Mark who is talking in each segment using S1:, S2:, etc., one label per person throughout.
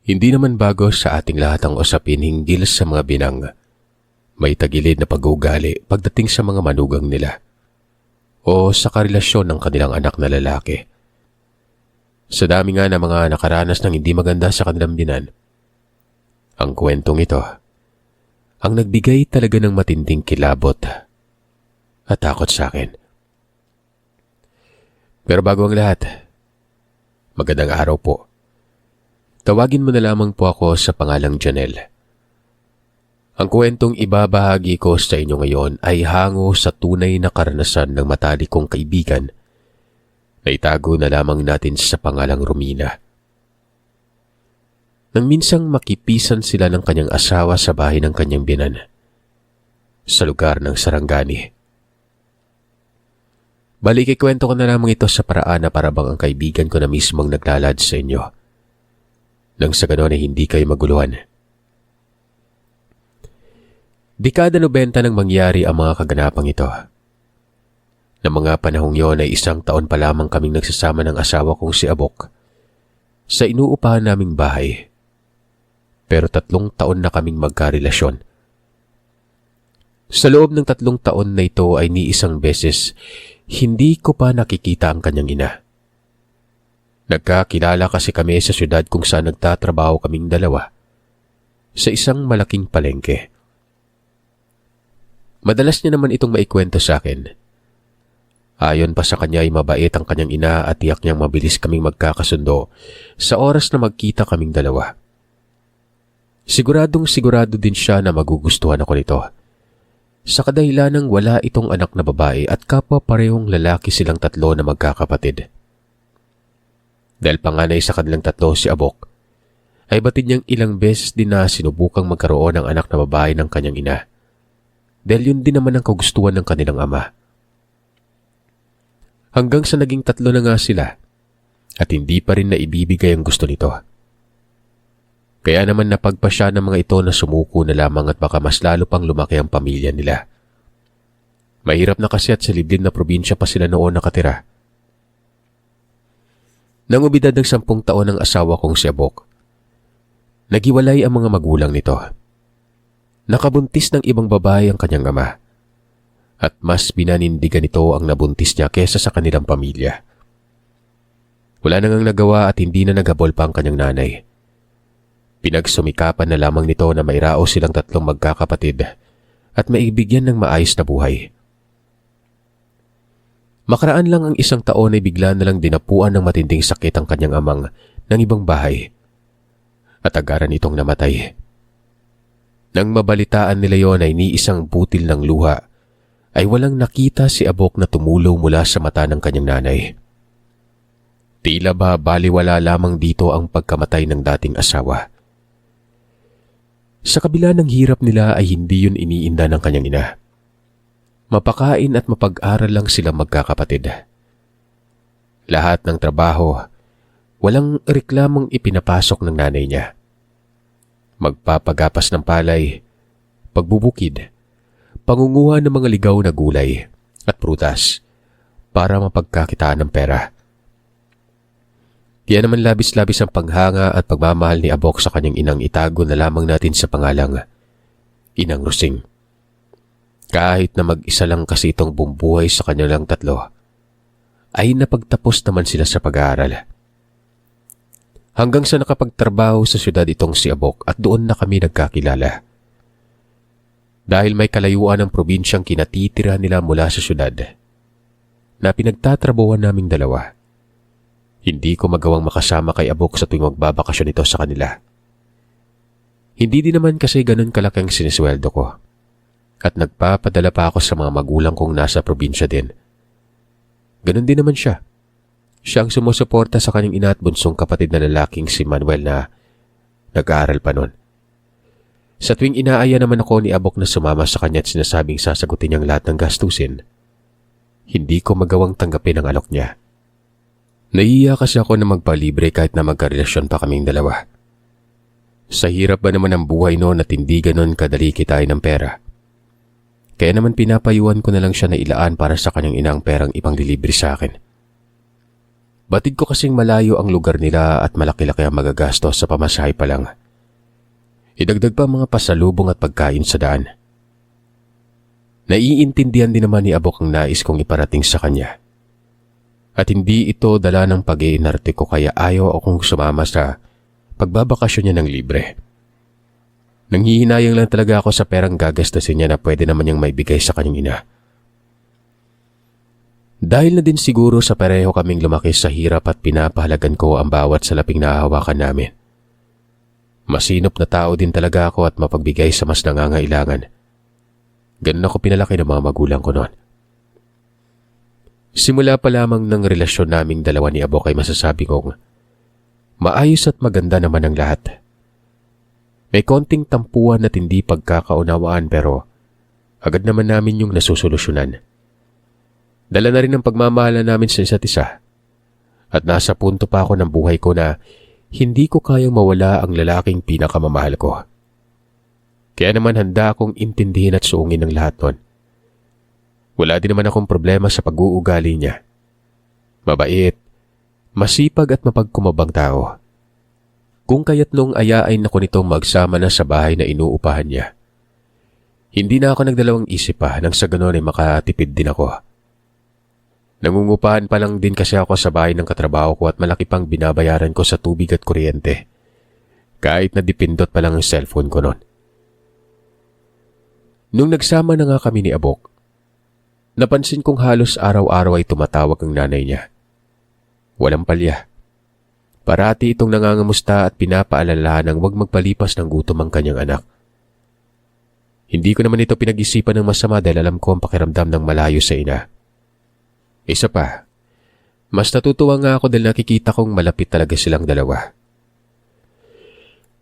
S1: Hindi naman bago sa ating lahat ang usapin hinggil sa mga binang. May tagilid na pag-uugali pagdating sa mga manugang nila o sa karelasyon ng kanilang anak na lalaki. Sa dami nga ng mga nakaranas ng hindi maganda sa kanilang binan, ang kwentong ito ang nagbigay talaga ng matinding kilabot at takot sa akin. Pero bago ang lahat, magandang araw po. Tawagin mo na lamang po ako sa pangalang Janelle. Ang kwentong ibabahagi ko sa inyo ngayon ay hango sa tunay na karanasan ng matalik kong kaibigan na itago na lamang natin sa pangalang Romina. Nang minsang makipisan sila ng kanyang asawa sa bahay ng kanyang binan, sa lugar ng Sarangani. Balik ikwento ko na lamang ito sa paraan na parabang ang kaibigan ko na mismong naglalad sa inyo. Nang sa ganon ay hindi kayo maguluhan. Dekada 90 nang mangyari ang mga kaganapang ito. Na mga panahong yon ay 1 taon pa lamang kaming nagsasama ng asawa kong si Abok sa inuupahan naming bahay. Pero 3 taon na kaming magkarelasyon. Sa loob ng 3 taon na ito ay ni isang beses hindi ko pa nakikita ang kanyang ina. Nagkakilala kasi kami sa syudad kung saan nagtatrabaho kaming dalawa sa isang malaking palengke. Madalas niya naman itong maikwento sa akin. Ayon pa sa kanya ay mabait ang kanyang ina at tiyak niyang mabilis kaming magkakasundo sa oras na magkita kaming dalawa. Sigurado din siya na magugustuhan ako nito. Sa kadahilanang wala itong anak na babae at kapwa parehong lalaki silang 3 na magkakapatid. Dahil panganay sa kanilang 3 si Abok, ay batid niyang ilang beses din na sinubukang magkaroon ng anak na babae ng kanyang ina. Dahil yun din naman ang kagustuhan ng kanilang ama. Hanggang sa naging 3 na nga sila at hindi pa rin naibibigay ang gusto nito. Kaya naman napagpasya ng mga ito na sumuko na lamang at baka mas lalo pang lumaki ang pamilya nila. Mahirap na kasi at sa liblib na probinsya pa sila noon nakatira. Nang umidad ng 10 taon ang asawa kong si Abok, naghiwalay ang mga magulang nito. Nakabuntis ng ibang babae ang kanyang ama at mas binanindigan nito ang nabuntis niya kesa sa kanilang pamilya. Wala nang nagawa at hindi na naghabol pa ang kanyang nanay. Pinagsumikapan na lamang nito na mairaos silang 3 magkakapatid at maibigyan ng maayos na buhay. Makaraan lang ang 1 taon ay bigla na lang dinapuan ng matinding sakit ang kanyang amang ng ibang bahay at agaran itong namatay. Nang mabalitaan nila yon ay ni isang butil ng luha ay walang nakita si Abok na tumulo mula sa mata ng kanyang nanay. Tila ba baliwala lamang dito ang pagkamatay ng dating asawa. Sa kabila ng hirap nila ay hindi yun iniinda ng kanyang ina. Mapakain at mapag-aral lang sila magkakapatid. Lahat ng trabaho, walang reklamong ipinapasok ng nanay niya. Magpapagapas ng palay, pagbubukid, pangunguha ng mga ligaw na gulay at prutas para mapagkakitaan ng pera. Kaya naman labis-labis ang paghanga at pagmamahal ni Abok sa kanyang inang itago na lamang natin sa pangalang Inang Rusing. Kahit na mag-isa lang kasi itong bumbuhay sa kanilang 3, ay napagtapos naman sila sa pag-aaral. Hanggang sa nakapagtrabaho sa syudad itong si Abok at doon na kami nagkakilala. Dahil may kalayuan ng probinsyang kinatitira nila mula sa syudad, na pinagtatrabuhan naming dalawa, hindi ko magawang makasama kay Abok sa tuwing magbabakasyon ito sa kanila. Hindi din naman kasi ganun kalaki ang sinisweldo ko. At nagpapadala pa ako sa mga magulang kong nasa probinsya din. Ganun din naman siya. Siya ang sumusuporta sa kanyang ina at bunsong kapatid na lalaking si Manuel na nag-aaral pa noon. Sa tuwing inaaya naman ako ni Abok na sumama sa kanya at sinasabing sasagutin niyang lahat ng gastusin, hindi ko magawang tanggapin ang alok niya. Naiiya kasi ako na magpalibre kahit na magkarelasyon pa kaming dalawa. Sa hirap ba naman ang buhay noon at hindi ganon kadali kitain ng pera. Kaya naman pinapayuhan ko na lang siya na ilaan para sa kanyang inang perang ipanglilibre sa akin. Batid ko kasing malayo ang lugar nila at malaki-laki ang magagastos sa pamasahe pa lang. Idagdag pa mga pasalubong at pagkain sa daan. Naiintindihan din naman ni Abok ang nais kong iparating sa kanya. At hindi ito dala ng pag-iinarte ko kaya ayaw akong sumama sa pagbabakasyon niya ng libre. Nanghihinayang lang talaga ako sa perang gagastasin niya na pwede naman niyang maibigay sa kanyang ina. Dahil na din siguro sa pareho kaming lumaki sa hirap at pinapahalagan ko ang bawat salaping nahahawakan namin. Masinop na tao din talaga ako at mapagbigay sa mas nangangailangan. Ganun ako pinalaki ng mga magulang ko noon. Simula pa lamang ng relasyon naming dalawa ni Abok ay masasabi kong maayos at maganda naman ang lahat. May konting tampuan at hindi pagkakaunawaan pero agad naman namin yung nasusolusyonan. Dala na rin ang pagmamahalan namin sa isa't isa. At nasa punto pa ako ng buhay ko na hindi ko kayang mawala ang lalaking pinakamamahal ko. Kaya naman handa akong intindihin at suungin ng lahat nun. Wala din naman akong problema sa pag-uugali niya. Mabait, masipag at mapagkumabang tao. Kung kaya't nung ayain ako nitong magsama na sa bahay na inuupahan niya, hindi na ako nagdalawang isip pa nang sa ganon ay makatipid din ako. Nangungupahan pa lang din kasi ako sa bahay ng katrabaho ko at malaki pang binabayaran ko sa tubig at kuryente. Kahit na dipindot pa lang ang cellphone ko noon. Nung nagsama na nga kami ni Abok, napansin kong halos araw-araw ay tumatawag ang nanay niya. Walang palya. Parati itong nangangamusta at pinapaalalahan ng huwag magpalipas ng gutom ang kanyang anak. Hindi ko naman ito pinag-isipan ng masama dahil alam ko ang pakiramdam ng malayo sa ina. Isa pa, mas natutuwa nga ako dahil nakikita kong malapit talaga silang dalawa.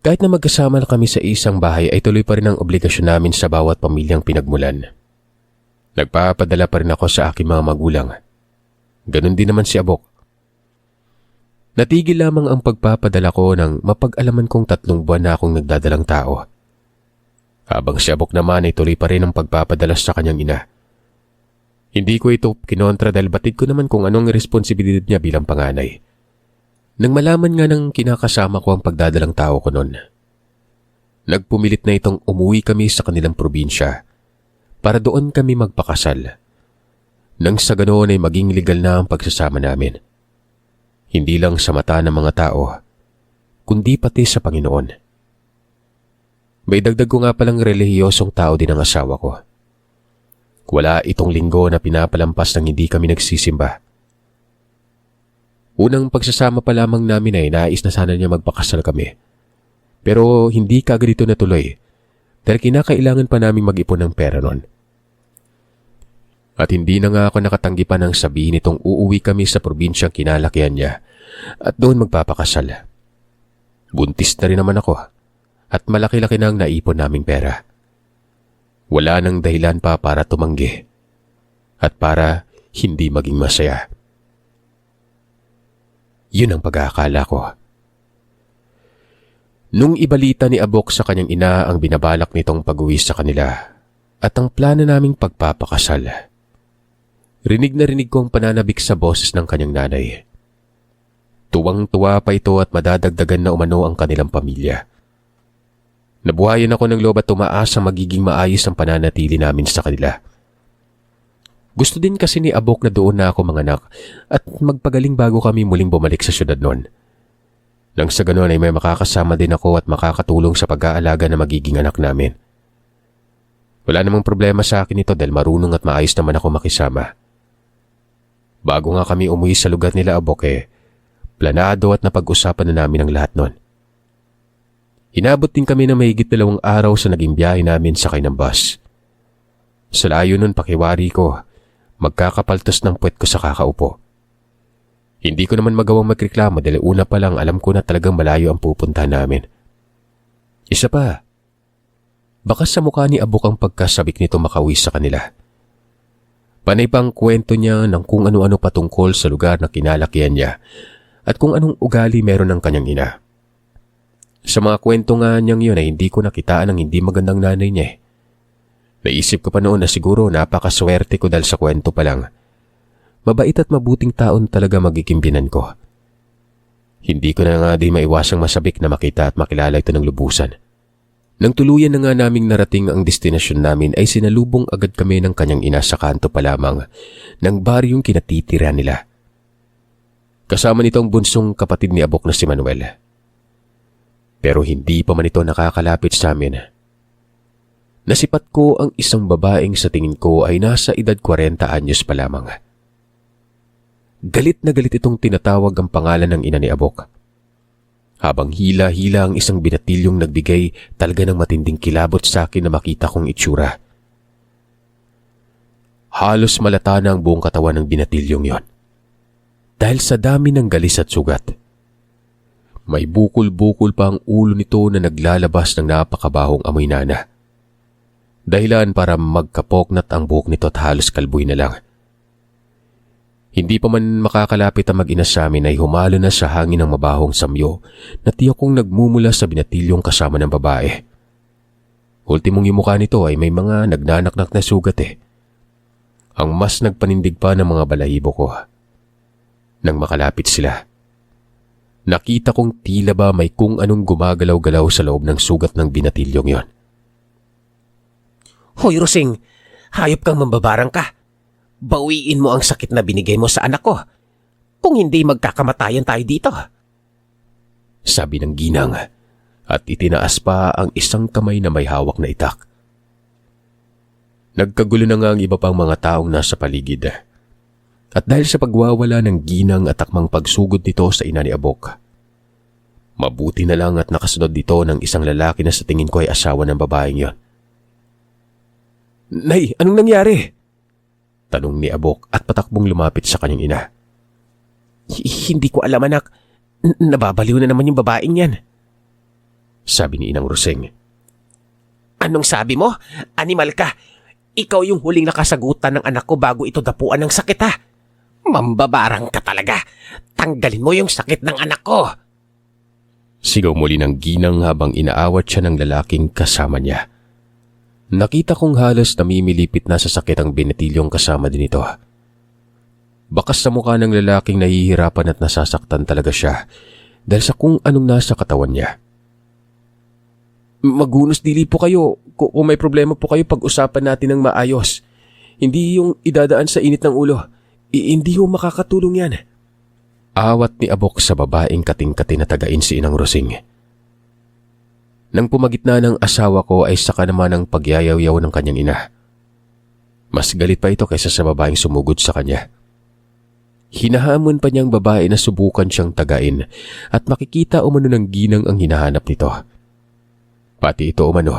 S1: Kahit na magkasama na kami sa isang bahay ay tuloy pa rin ang obligasyon namin sa bawat pamilyang pinagmulan. Nagpapadala pa rin ako sa aking mga magulang. Ganon din naman si Abok. Natigil lamang ang pagpapadala ko nang mapag-alaman kong 3 buwan na akong nagdadalang tao. Habang si Abok naman ay tuloy pa rin ang pagpapadala sa kanyang ina. Hindi ko ito kinontra dahil batid ko naman kung anong responsibilidad niya bilang panganay. Nang malaman nga ng kinakasama ko ang pagdadalang tao ko noon, nagpumilit na itong umuwi kami sa kanilang probinsya para doon kami magpakasal. Nang sa ganoon ay maging legal na ang pagsasama namin. Hindi lang sa mata ng mga tao, kundi pati sa Panginoon. May dagdag ko nga palang relihiyosong tao din ang asawa ko. Wala itong linggo na pinapalampas nang hindi kami nagsisimba. Unang pagsasama pa lamang namin ay nais na sana niya magpakasal kami. Pero hindi kaagad ito natuloy dahil kinakailangan pa namin mag-ipon ng pera noon. At hindi na nga ako nakatanggi pa nang sabihin itong uuwi kami sa probinsyang kinalakihan niya at doon magpapakasal. Buntis na rin naman ako at malaki-laki na ang naipon naming pera. Wala nang dahilan pa para tumanggi at para hindi maging masaya. Yun ang pag-aakala ko. Nung ibalita ni Abok sa kanyang ina ang binabalak nitong pag-uwi sa kanila at ang plano naming pagpapakasal, rinig na rinig ko ang pananabik sa boses ng kanyang nanay. Tuwang-tuwa pa ito at madadagdagan na umano ang kanilang pamilya. Nabuhayan ako ng loob at tumaas ang magiging maayos ang pananatili namin sa kanila. Gusto din kasi ni Abok na doon na ako manganak at magpagaling bago kami muling bumalik sa syudad noon. Nang sa ganoon ay may makakasama din ako at makakatulong sa pag-aalaga na magiging anak namin. Wala namang problema sa akin ito dahil marunong at maayos naman ako makisama. Bago nga kami umuwi sa lugar nila Abok planado at napag-usapan na namin ang lahat noon. Inabot din kami na mahigit 2 araw sa naging biyahe namin sakay ng bus. Sa layo nun pakiwari ko, magkakapaltos ng puwet ko sa kakaupo. Hindi ko naman magawang magreklamo dahil una pa lang alam ko na talagang malayo ang pupunta namin. Isa pa, baka sa mukha ni Abok ang pagkasabik nito makauwi sa kanila. Panay pang kwento niya ng kung ano-ano patungkol sa lugar na kinalakihan niya at kung anong ugali meron ng kanyang ina. Sa mga kwento nga niyang yun ay hindi ko nakitaan ang hindi magandang nanay niya. Naisip ko pa noon na siguro napakaswerte ko dahil sa kwento pa lang. Mabait at mabuting taon talaga magkikimbinan ko. Hindi ko na nga din maiwasang masabik na makita at makilala ito ng lubusan. Nang tuluyan na nga naming narating ang destinasyon namin ay sinalubong agad kami ng kanyang ina sa kanto pa lamang ng baryong kinatitira nila. Kasama nito ang bunsong kapatid ni Abok na si Manuel. Pero hindi pa man ito nakakalapit sa amin. Nasipat ko ang isang babaeng sa tingin ko ay nasa edad 40 anyos pa lamang. Galit na galit itong tinatawag ang pangalan ng ina ni Abok. Habang hila-hila ang isang binatilyong nagbigay talaga ng matinding kilabot sa akin na makita kong itsura. Halos malata na ang buong katawan ng binatilyong yon. Dahil sa dami ng galis at sugat. May bukol-bukol pa ang ulo nito na naglalabas ng napakabahong amoy nana. Dahilan para magkapoknat ang buhok nito at halos kalboy na lang. Hindi pa man makakalapit ang mag-ina sa amin ay humalo na sa hangin ng mabahong samyo na tiyak kong nagmumula sa binatilyong kasama ng babae. Ultimong yung mukha nito ay may mga nagnanaknak na sugat Ang mas nagpanindig pa ng mga balahibo ko. Nang makalapit sila, nakita kong tila ba may kung anong gumagalaw-galaw sa loob ng sugat ng binatilyong yon.
S2: Hoy Rosing, hayop kang mambabarang ka. Bawiin mo ang sakit na binigay mo sa anak ko. Kung hindi magkakamatayan tayo dito.
S1: Sabi ng ginang at itinaas pa ang isang kamay na may hawak na itak. Nagkagulo na nga ang iba pang mga taong nasa paligid. At dahil sa pagwawala ng ginang at akmang pagsugod nito sa ina ni Abok, mabuti na lang at nakasunod dito ng isang lalaki na sa tingin ko ay asawa ng babaeng yon.
S2: Nay, anong nangyari?
S1: Tanong ni Abok at patakbong lumapit sa kanyang ina.
S2: Hindi ko alam anak, nababaliw na naman yung babaeng yan.
S1: Sabi ni Inang Rosing.
S2: Anong sabi mo? Animal ka. Ikaw yung huling nakasagutan ng anak ko bago ito dapuan ng sakit ha. Mambabarang ka talaga. Tanggalin mo yung sakit ng anak ko.
S1: Sigaw muli ng ginang habang inaawat siya ng lalaking kasama niya. Nakita kong halos namimilipit na sa sakit ang binatilyong kasama din ito. Bakas sa mukha ng lalaking nahihirapan at nasasaktan talaga siya dahil sa kung anong nasa katawan niya.
S2: Magunos dili po kayo. Kung may problema po kayo, pag-usapan natin ng maayos. Hindi yung idadaan sa init ng ulo. Hindi yung makakatulong yan.
S1: Awat ni Abok sa babaeng kating-kati na tagain si Inang Rosing. Nang pumagitna ng asawa ko ay saka naman ang pagyayaw-yaw ng kanyang ina. Mas galit pa ito kaysa sa babaeng sumugod sa kanya. Hinahamon pa niyang babae na subukan siyang tagain at makikita umano ng ginang ang hinahanap nito. Pati ito umano,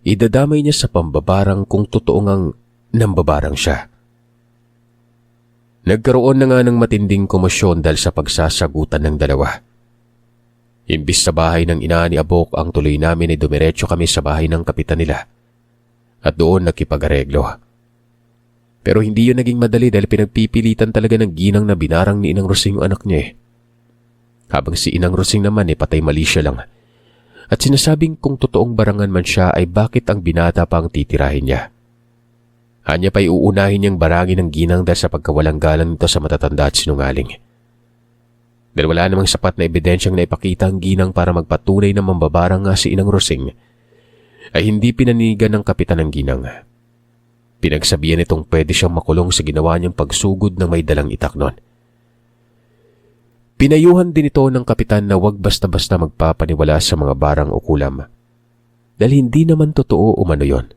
S1: idadamay niya sa pambabarang kung totoo ngang nambabarang siya. Nagkaroon na nga ng matinding komosyon dahil sa pagsasagutan ng dalawa. Imbis sa bahay ng ina ni Abok ang tuloy namin ay dumiretso kami sa bahay ng kapitan nila at doon nakipag-areglo. Pero hindi yun naging madali dahil pinagpipilitan talaga ng ginang na binarang ni Inang Rosing ang anak niya Habang si Inang Rosing naman patay mali siya lang. At sinasabing kung totoong barangan man siya ay bakit ang binata pa ang titirahin niya. Hanya pa'y uunahin niyang barangin ng ginang dahil sa pagkawalang galang nito sa matatanda at sinungaling. Dahil wala namang sapat na ebidensyang naipakita ang ginang para magpatunay na mambabarang nga si Inang Rosing, ay hindi pinanigan ng kapitan ng ginang. Pinagsabihan itong pwede siyang makulong sa ginawa niyang pagsugod ng may dalang itak nun. Pinayuhan din ito ng kapitan na huwag basta-basta magpapaniwala sa mga barang o kulam. Dahil hindi naman totoo umano yon.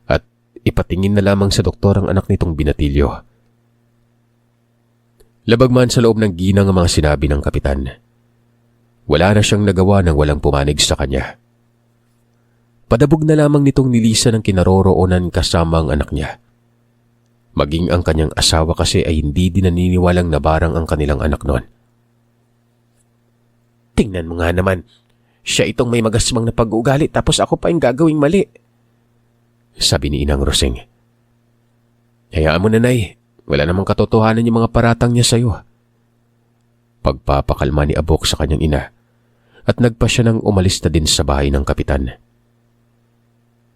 S1: At ipatingin na lamang sa doktor ang anak nitong binatilyo. Labag man sa loob ng ginang ang mga sinabi ng kapitan. Wala na siyang nagawa nang walang pumanig sa kanya. Padabog na lamang nitong nilisan ng kinaroroonan kasama ang anak niya. Maging ang kanyang asawa kasi ay hindi din naniniwalang nabarang ang kanilang anak noon.
S2: Tingnan mo nga naman, siya itong may magasmang na pag-uugali tapos ako pa yung gagawing mali.
S1: Sabi ni Inang Rosing. Hayaan mo na, Nay. Wala namang katotohanan yung mga paratang niya sa'yo. Pagpapakalma ni Abok sa kanyang ina at nagpa siya nang umalis na din sa bahay ng kapitan.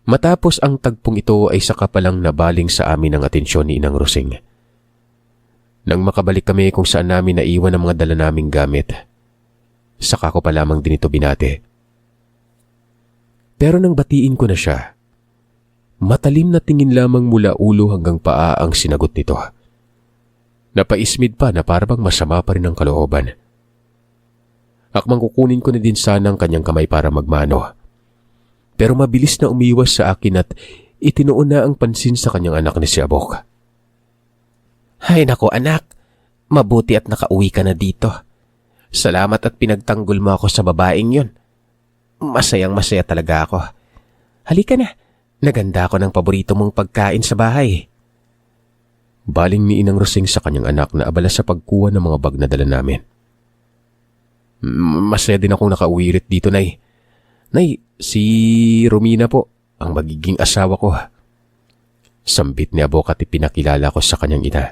S1: Matapos ang tagpong ito ay saka palang nabaling sa amin ang atensyon ni Inang Rosing. Nang makabalik kami kung saan namin naiwan ang mga dala naming gamit, saka ko pa lamang din ito binati. Pero nang batiin ko na siya, matalim na tingin lamang mula ulo hanggang paa ang sinagot nito. Napaismid pa na parang masama pa rin ang kalooban. Akmang kukunin ko na din sana ang kanyang kamay para magmano. Pero mabilis na umiwas sa akin at itinuon na ang pansin sa kanyang anak ni si Abok.
S2: Ay nako anak, mabuti at nakauwi ka na dito. Salamat at pinagtanggol mo ako sa babaeng yun. Masayang masaya talaga ako. Halika na, naganda ako ng paborito mong pagkain sa bahay.
S1: Baling ni Inang Rosing sa kanyang anak na abala sa pagkuha ng mga bag na dala namin. Masaya din akong nakauwi ulit dito, Nay. Nay, si Romina po, ang magiging asawa ko. Sambit ni Abok at ipinakilala ko sa kanyang ina.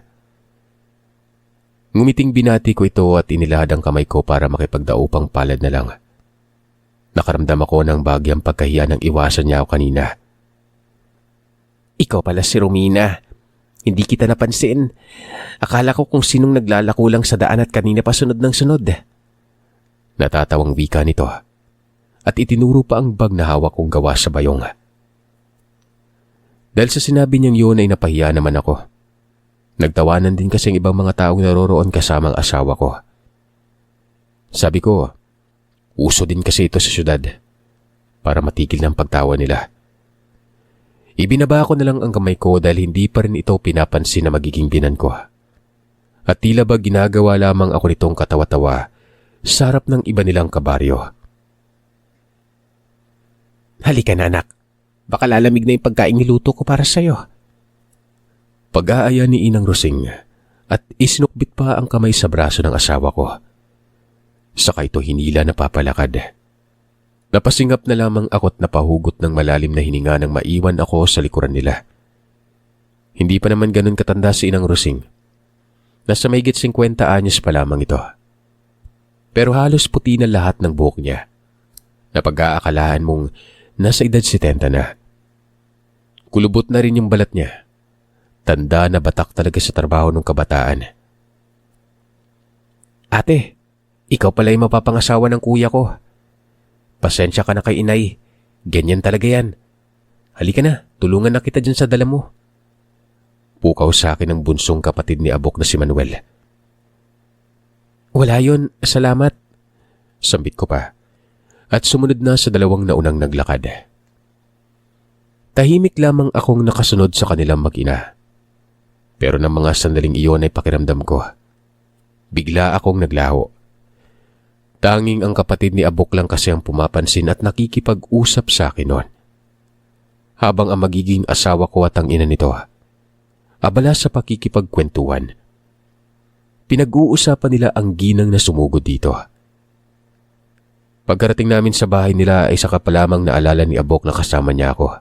S1: Ngumiting binati ko ito at inilahad ang kamay ko para makipagdaupang palad na lang. Nakaramdam ako ng bagyang pagkahiya nang iwasan niya ako kanina.
S2: Ikaw pala si Romina. Hindi kita napansin. Akala ko kung sinong naglalako lang sa daan at kanina pa sunod ng sunod.
S1: Natatawang wika nito at itinuro pa ang bag na hawak kong gawa sa bayong. Dahil sa sinabi niyang yun ay napahiya naman ako. Nagtawanan din kasi ang ibang mga taong naroroon kasamang asawa ko. Sabi ko, uso din kasi ito sa syudad para matigil ng pagtawa nila. Ibinaba ko na lang ang kamay ko dahil hindi pa rin ito pinapansin na magiging binan ko. At tila ba ginagawa lamang ako nitong katawa-tawa sa harap ng iba nilang kabaryo.
S2: Halika na anak, baka lalamig na yung pagkain niluto ko para sa'yo.
S1: Pag-aaya ni Inang Rosing at isinukbit pa ang kamay sa braso ng asawa ko. Saka ito hinila na papalakad. Napasingap na lamang ako't napahugot ng malalim na hininga nang maiwan ako sa likuran nila. Hindi pa naman ganun katanda si Inang Rosing. Nasa mahigit 50 anyos pa lamang ito. Pero halos puti na lahat ng buhok niya. Napag-aakalaan mong nasa edad 70 na. Kulubot na rin yung balat niya. Tanda na batak talaga sa trabaho ng kabataan.
S2: Ate, ikaw pala yung mapapangasawa ng kuya ko. Pasensya ka na kay inay. Ganyan talaga yan. Halika na, tulungan na kita dyan sa dala mo.
S1: Pukaw sa akin ang bunsong kapatid ni Abok na si Manuel.
S2: Wala yun, salamat.
S1: Sambit ko pa. At sumunod na sa dalawang naunang naglakad. Tahimik lamang akong nakasunod sa kanilang mag-ina. Pero ng mga sandaling iyon ay pakiramdam ko. Bigla akong naglaho. Tanging ang kapatid ni Abok lang kasi ang pumapansin at nakikipag-usap sa akin noon. Habang ang magiging asawa ko at ang ina nito, abala sa pakikipagkwentuhan. Pinag-uusapan nila ang ginang na sumugod dito. Pagkarating namin sa bahay nila ay saka pa lamang naalala ni Abok na kasama niya ako.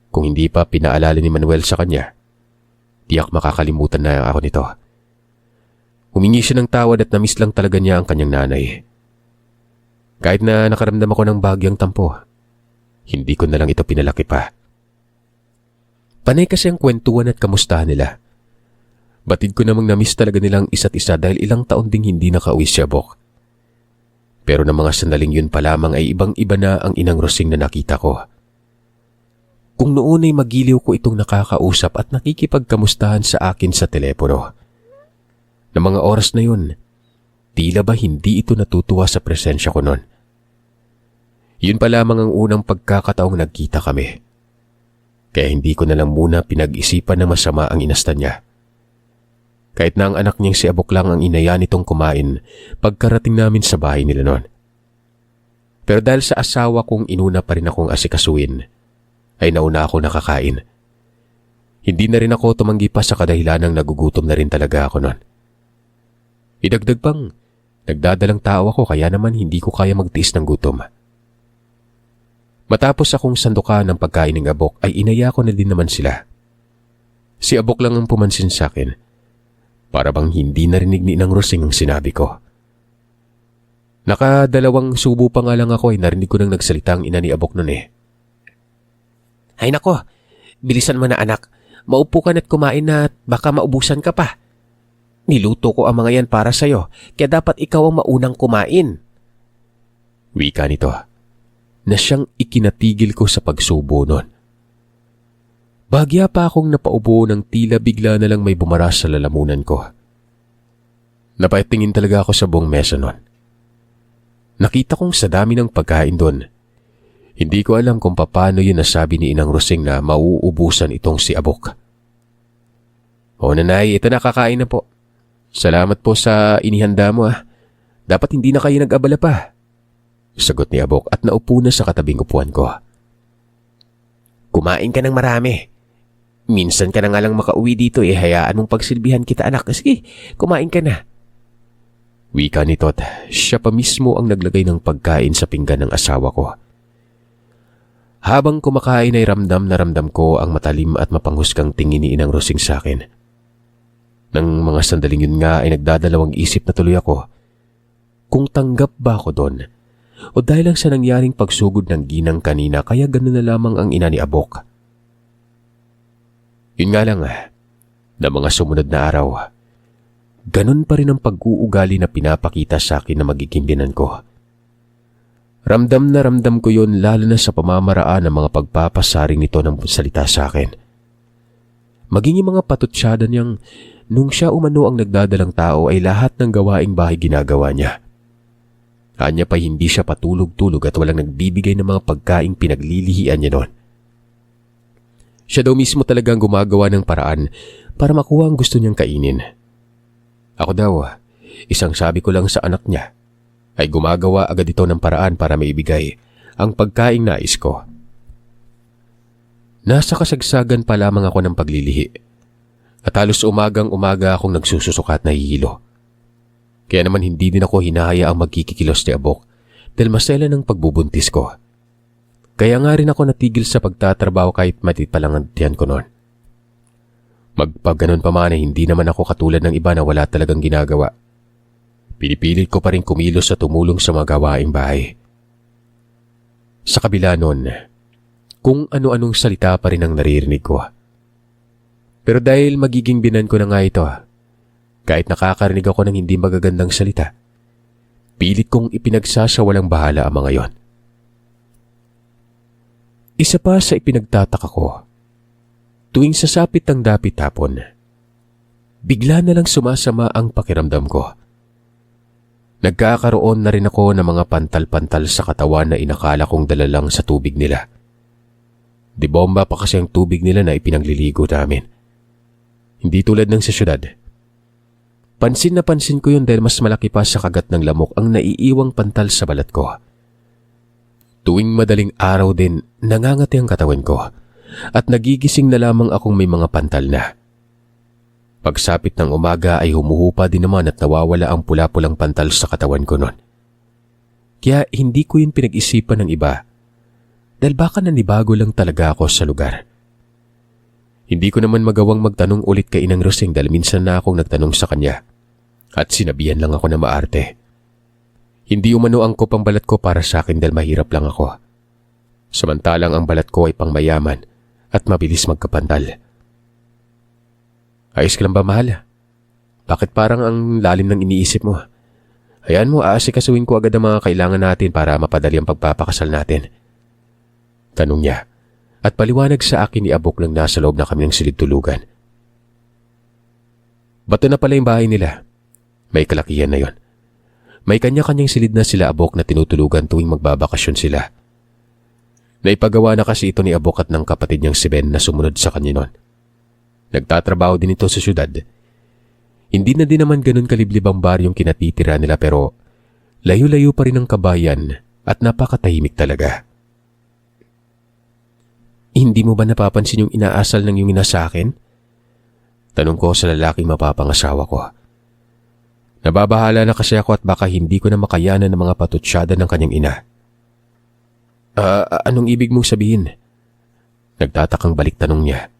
S1: Kung hindi pa pinaalala ni Manuel sa kanya, tiyak makakalimutan na ako nito. Humingi siya ng tawad at namiss lang talaga niya ang kanyang nanay. Kahit na nakaramdam ako ng bagyang tampo, hindi ko na lang ito pinalaki pa. Panay kasi ang kwentuhan at kamustahan nila. Batid ko namang namiss talaga nilang isa't isa dahil ilang taon ding hindi nakauwi si Abok. Pero ng mga sandaling yun pa lamang ay ibang-iba na ang Inang Rosing na nakita ko. Kung noon ay magiliw ko itong nakakausap at nakikipagkamustahan sa akin sa telepono. Na mga oras na yun, tila ba hindi ito natutuwa sa presensya ko noon. Yun pa lamang ang unang pagkakataong nagkita kami. Kaya hindi ko na lang muna pinag-isipan na masama ang inasta niya. Kahit na ang anak niyang si Abok lang ang inaya nitong kumain pagkarating namin sa bahay nila noon. Pero dahil sa asawa kong inuna pa rin akong asikasuin, ay nauna ako nakakain. Hindi na rin ako tumanggi pa sa kadahilanang nagugutom na rin talaga ako noon. Idagdag pang, nagdadalang tao ako kaya naman hindi ko kaya magtiis ng gutom. Matapos akong sandukan ng pagkain ng Abok ay inaya ko na din naman sila. Si Abok lang ang pumansin sa akin. Para bang hindi narinig ni Inang Rosing ang sinabi ko. Nakadalawang subo pa nga lang ako ay narinig ko nang nagsalita ang ina ni Abok noon eh.
S2: Ay nako, bilisan mo na anak. Maupo ka na't kumain na at baka maubusan ka pa. Niluto ko ang mga yan para sa'yo, kaya dapat ikaw ang maunang kumain.
S1: Wika nito na siyang ikinatigil ko sa pagsubo nun. Bahagya pa akong napaubo ng tila bigla na lang may bumaras sa lalamunan ko. Napatingin talaga ako sa buong mesa nun. Nakita kong sa dami ng pagkain doon. Hindi ko alam kung paano yun nasabi ni Inang Rosing na mauubusan itong si Abok. O nanay, ito na, kakain na po. Salamat po sa inihanda mo ah. Dapat hindi na kayo nag-abala pa. Sagot ni Abok at naupo na sa katabing upuan ko.
S2: Kumain ka ng marami. Minsan ka na nga lang makauwi dito hayaan mong pagsilbihan kita anak. Sige, kumain ka na.
S1: Wika nito at siya pa mismo ang naglagay ng pagkain sa pinggan ng asawa ko. Habang kumakain ay ramdam na ramdam ko ang matalim at mapanghusgang tingin ni Inang Rosing sa akin. Nang mga sandaling yun nga ay nagdadalawang isip na tuloy ako kung tanggap ba ako doon o dahil lang sa nangyaring pagsugod ng ginang kanina kaya ganun na lamang ang ina ni Abok. Yun nga lang na mga sumunod na araw, ganun pa rin ang pag-uugali na pinapakita sa akin na magiging binan ko. Ramdam na ramdam ko yun lalo na sa pamamaraan ng mga pagpapasaring nito ng salita sa akin. Maging yung mga patutsyada niyang nung siya umano ang nagdadalang tao ay lahat ng gawaing bahay ginagawa niya. Anya pa hindi siya patulog-tulog at walang nagbibigay ng mga pagkaing pinaglilihian niya noon. Siya daw mismo talagang gumagawa ng paraan para makuha ang gusto niyang kainin. Ako daw, isang sabi ko lang sa anak niya, ay gumagawa agad ito ng paraan para maibigay ang pagkaing nais ko. Nasa kasagsagan pa lamang ako ng paglilihi at halos umagang-umaga akong nagsususuka at nahihilo. Kaya naman hindi din ako hinahayaang magkikikilos ni Abok dahil masela ng pagbubuntis ko. Kaya nga rin ako natigil sa pagtatrabaho kahit matit pa lang ang tiyan ko noon. Magpaganon pa man ay hindi naman ako katulad ng iba na wala talagang ginagawa. Pinipilit ko pa rin kumilos at tumulong sa mga gawaing bahay. Sa kabila nun, kung ano-anong salita pa rin ang naririnig ko. Pero dahil magiging binan ko na nga ito, kahit nakakarinig ako ng hindi magagandang salita, pilit kong ipinagsasawalang bahala ang mga yon. Isa pa sa ipinagtataka ko, tuwing sasapit ng dapit hapon, bigla na lang sumasama ang pakiramdam ko. Nagkakaroon na rin ako ng mga pantal-pantal sa katawan na inakala kong dala lang sa tubig nila. Di bomba pa kasi ang tubig nila na ipinagliligo namin. Hindi tulad ng sa syudad. Pansin na pansin ko yun dahil mas malaki pa sa kagat ng lamok ang naiiwang pantal sa balat ko. Tuwing madaling araw din, nangangati ang katawan ko at nagigising na lamang akong may mga pantal na. Pagsapit ng umaga ay humuhupa din naman at nawawala ang pula-pulang pantal sa katawan ko noon. Kaya hindi ko yun pinag-isipan ng iba dahil baka nanibago lang talaga ako sa lugar. Hindi ko naman magawang magtanong ulit kay Inang Rosing dahil minsan na akong nagtanong sa kanya at sinabihan lang ako na maarte. Hindi umano angkop ang balat ko para sa akin dahil mahirap lang ako. Samantalang ang balat ko ay pangmayaman at mabilis magkapantal. Ayos ka lang ba, mahal? Bakit parang ang lalim ng iniisip mo? Hayaan mo, aasikasuhin ko agad ang mga kailangan natin para mapadali ang pagpapakasal natin. Tanong niya at paliwanag sa akin ni Abok nang nasa loob na kami ng silid-tulugan. Bato na pala yung bahay nila. May kalakihan na yon. May kanya-kanyang silid na sila Abok na tinutulugan tuwing magbabakasyon sila. Naipagawa na kasi ito ni Abok at ng kapatid niyang si Ben na sumunod sa kanya noon. Nagtatrabaho din ito sa syudad. Hindi na din naman ganun kaliblib ang baryong kinatitira nila pero layo-layo pa rin ang kabayan at napakatahimik talaga. Hindi mo ba napapansin yung inaasal ng iyong ina sa akin? Tanong ko sa lalaking mapapangasawa ko. Nababahala na kasi ako at baka hindi ko na makayanan ng mga patutsyada ng kanyang ina. Anong ibig mong sabihin? Nagtatakang balik tanong niya.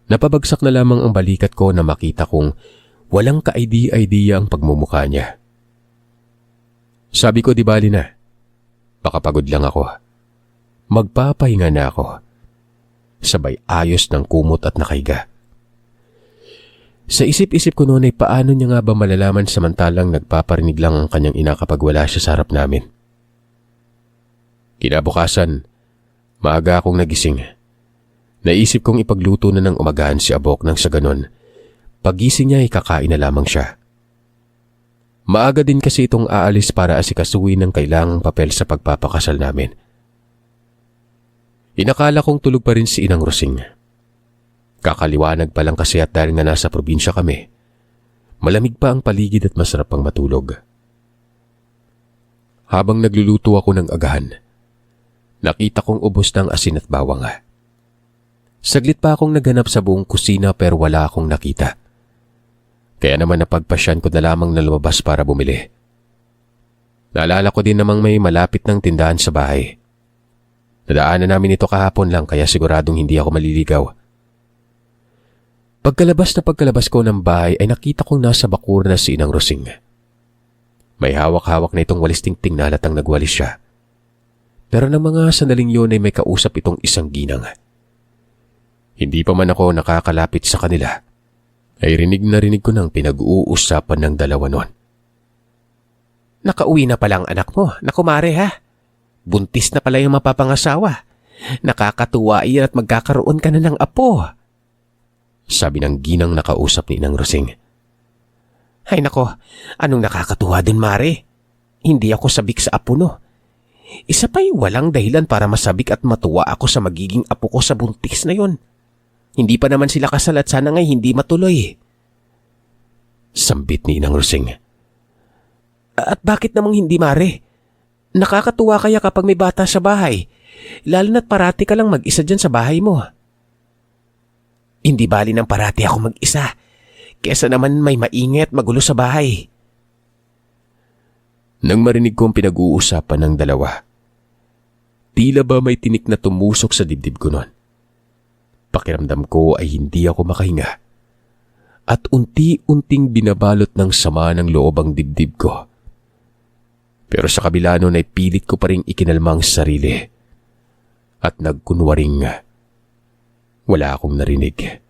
S1: Napabagsak na lamang ang balikat ko na makita kong walang ka-idea ang pagmumukha niya. Sabi ko di bali na. Baka pagod lang ako. Magpapahinga na ako. Sabay ayos ng kumot at nakahiga. Sa isip-isip ko noon ay paano niya nga ba malalaman samantalang nagpaparinig lang ang kanyang ina kapag wala siya sa harap namin. Kinabukasan, maaga akong nagising. Naisip kong ipagluto na ng umagahan si Abok nang sa ganon, pagising niya ay kakain na lamang siya. Maaga din kasi itong aalis para asikasuhin ng kailangang papel sa pagpapakasal namin. Inakala kong tulog pa rin si Inang Rosing. Kakaliwanag pa lang kasi at dahil nga nasa probinsya kami, malamig pa ang paligid at masarap pang matulog. Habang nagluluto ako ng agahan, nakita kong ubos ng asin at bawang. Saglit pa akong naghanap sa buong kusina pero wala akong nakita. Kaya naman napagpasyan ko na lamang na lumabas para bumili. Naalala ko din namang may malapit ng tindahan sa bahay. Nadaanan namin ito kahapon lang kaya siguradong hindi ako maliligaw. Pagkalabas ko ng bahay ay nakita kong nasa bakuran na si Inang Rosing. May hawak-hawak na itong walis tingting na halatang nagwalis siya. Pero ng mga sandaling yun ay may kausap itong isang ginang. Hindi pa man ako nakakalapit sa kanila, ay rinig ko ng pinag-uusapan ng dalawa nun.
S2: Nakauwi na pala ang anak mo, nakumare ha. Buntis na pala yung mapapangasawa. Nakakatuwa iyan at magkakaroon ka na ng apo.
S1: Sabi ng ginang nakausap ni Inang Rosing.
S2: Ay nako, anong nakakatuwa din Mare? Hindi ako sabik sa apo no. Isa pa'y walang dahilan para masabik at matuwa ako sa magiging apo ko sa buntis na yon. Hindi pa naman sila kasal at sana nga'y hindi matuloy.
S1: Sambit ni Inang Rosing.
S2: At bakit namang hindi Mare? Nakakatuwa kaya kapag may bata sa bahay, lalo na't parati ka lang mag-isa dyan sa bahay mo. Hindi bali ng parati ako mag-isa, kesa naman may maingay at magulo sa bahay.
S1: Nang marinig ko ang pinag-uusapan ng dalawa, tila ba may tinik na tumusok sa dibdib ko noon. Pakiramdam ko ay hindi ako makahinga at unti-unting binabalot ng sama ng loob ang dibdib ko. Pero sa kabila noon ay pilit ko pa rin ikinalmang sarili at nagkunwaring wala akong narinig.